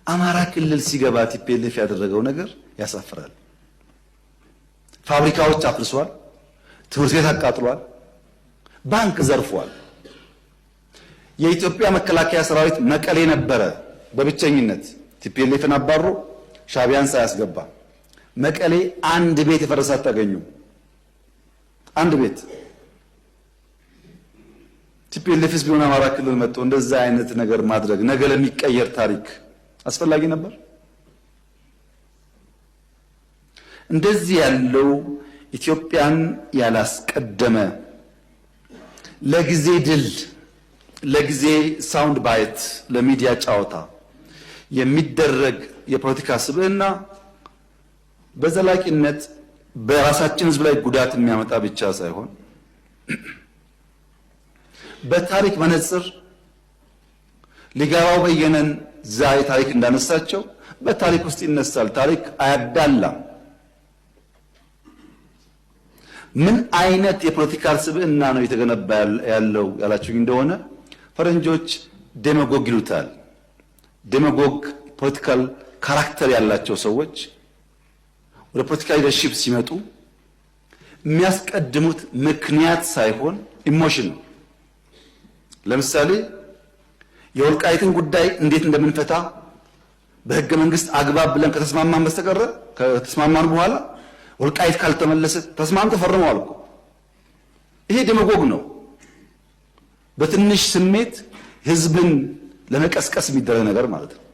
አማራ ክልል ሲገባ ቲፒኤልኤፍ ያደረገው ነገር ያሳፍራል። ፋብሪካዎች አፍርሷል፣ ትምህርት ቤት አቃጥሏል፣ ባንክ ዘርፏል። የኢትዮጵያ መከላከያ ሰራዊት መቀሌ ነበረ በብቸኝነት ቲፒኤልኤፍን አባሮ ሻቢያን ሳያስገባ መቀሌ አንድ ቤት የፈረሰ አታገኙም። አንድ ቤት ቲፒኤልኤፍስ ቢሆን አማራ ክልል መጥቶ እንደዛ አይነት ነገር ማድረግ ነገ ለሚቀየር ታሪክ አስፈላጊ ነበር? እንደዚህ ያለው ኢትዮጵያን ያላስቀደመ ለጊዜ ድል፣ ለጊዜ ሳውንድ ባይት፣ ለሚዲያ ጫወታ የሚደረግ የፖለቲካ ስብዕና በዘላቂነት በራሳችን ሕዝብ ላይ ጉዳት የሚያመጣ ብቻ ሳይሆን በታሪክ መነጽር ሊጋባው በየነን ዛሬ ታሪክ እንዳነሳቸው በታሪክ ውስጥ ይነሳል። ታሪክ አያዳላም። ምን አይነት የፖለቲካል ስብዕና ነው የተገነባ ያለው ያላችሁኝ እንደሆነ ፈረንጆች ዴማጎግ ይሉታል። ዴማጎግ ፖለቲካል ካራክተር ያላቸው ሰዎች ወደ ፖለቲካ ሊደርሺፕ ሲመጡ የሚያስቀድሙት ምክንያት ሳይሆን ኢሞሽን ነው። ለምሳሌ የወልቃይትን ጉዳይ እንዴት እንደምንፈታ በህገ መንግስት አግባብ ብለን ከተስማማን በስተቀር ከተስማማን በኋላ ወልቃይት ካልተመለሰ ተስማምተው ተፈርመዋል እኮ። ይሄ ዴማጎግ ነው። በትንሽ ስሜት ህዝብን ለመቀስቀስ የሚደረግ ነገር ማለት ነው።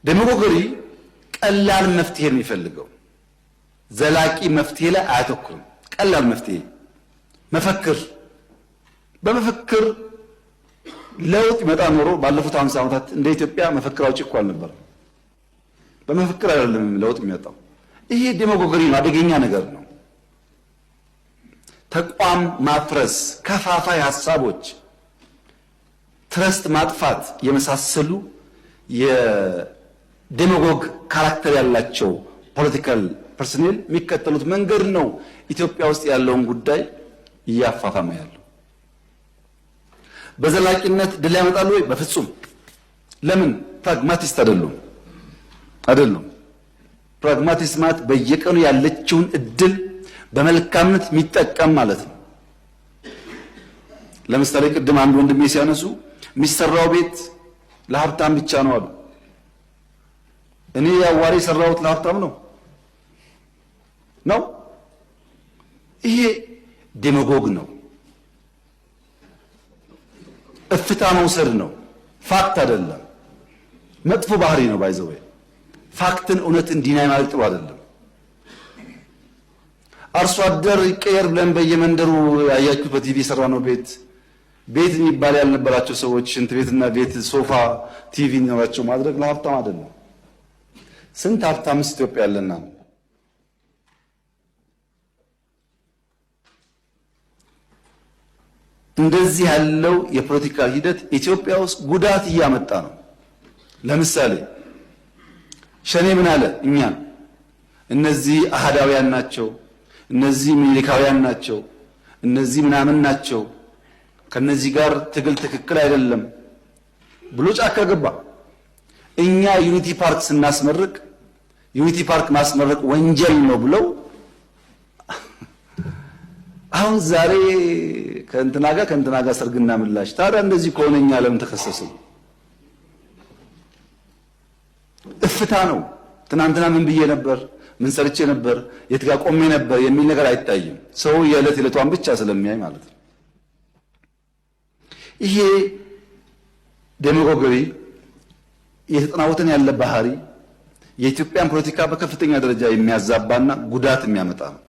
ዴማጎገሪ ቀላል መፍትሄ ነው የሚፈልገው። ዘላቂ መፍትሄ ላይ አያተኩርም። ቀላል መፍትሄ መፈክር በመፈክር ለውጥ ይመጣ ኖሮ ባለፉት 50 ዓመታት እንደ ኢትዮጵያ መፈክር አውጪ እኮ አልነበረም። በመፈክር አይደለም ለውጥ የሚመጣው። ይሄ ዴማጎገሪ ነው፣ አደገኛ ነገር ነው። ተቋም ማፍረስ፣ ከፋፋይ ሐሳቦች፣ ትረስት ማጥፋት የመሳሰሉ የዴማጎግ ካራክተር ያላቸው ፖለቲካል ፐርሰኔል የሚከተሉት መንገድ ነው ኢትዮጵያ ውስጥ ያለውን ጉዳይ እያፋፋመ ያለው። በዘላቂነት ድል ያመጣሉ ወይ? በፍጹም። ለምን? ፕራግማቲስት አይደሉም። ፕራግማቲስት ማለት በየቀኑ ያለችውን እድል በመልካምነት የሚጠቀም ማለት ነው። ለምሳሌ ቅድም አንድ ወንድሜ ሲያነሱ የሚሰራው ቤት ለሀብታም ብቻ ነው አሉ። እኔ ያዋሪ ሰራሁት ለሀብታም ነው? ይሄ ዴማጎግ ነው። እፍታ መውሰድ ነው። ፋክት አይደለም። መጥፎ ባህሪ ነው። ባይዘው ፋክትን እውነትን ዲናይ ማለት ጥሩ አይደለም። አርሶ አደር ይቀየር ብለን በየመንደሩ ያያችሁት በቲቪ የሰራነው ቤት የሚባል ያልነበራቸው ሰዎች ሽንት ቤትና ቤት፣ ሶፋ፣ ቲቪ ነው ማድረግ ለሀብታም አይደለም። ስንት ሀብታምስ ኢትዮጵያ ያለና ነው። እንደዚህ ያለው የፖለቲካ ሂደት ኢትዮጵያ ውስጥ ጉዳት እያመጣ ነው። ለምሳሌ ሸኔ ምን አለ? እኛ እነዚህ አሃዳውያን ናቸው፣ እነዚህ ሚሊካውያን ናቸው፣ እነዚህ ምናምን ናቸው፣ ከነዚህ ጋር ትግል ትክክል አይደለም ብሎ ጫካ ገባ። እኛ ዩኒቲ ፓርክ ስናስመርቅ ዩኒቲ ፓርክ ማስመረቅ ወንጀል ነው ብለው አሁን ዛሬ ከእንትና ጋር ሰርግና ምላሽ። ታዲያ እንደዚህ ከሆነ እኛ ለምን ተከሰስን? እፍታ ነው። ትናንትና ምን ብዬ ነበር፣ ምን ሰርቼ ነበር፣ የት ጋር ቆሜ ነበር የሚል ነገር አይታይም። ሰው የዕለት ዕለቷን ብቻ ስለሚያይ ማለት ነው። ይሄ ዴማጎገሪ የተጠናወተን ያለ ባህሪ የኢትዮጵያን ፖለቲካ በከፍተኛ ደረጃ የሚያዛባና ጉዳት የሚያመጣ ነው።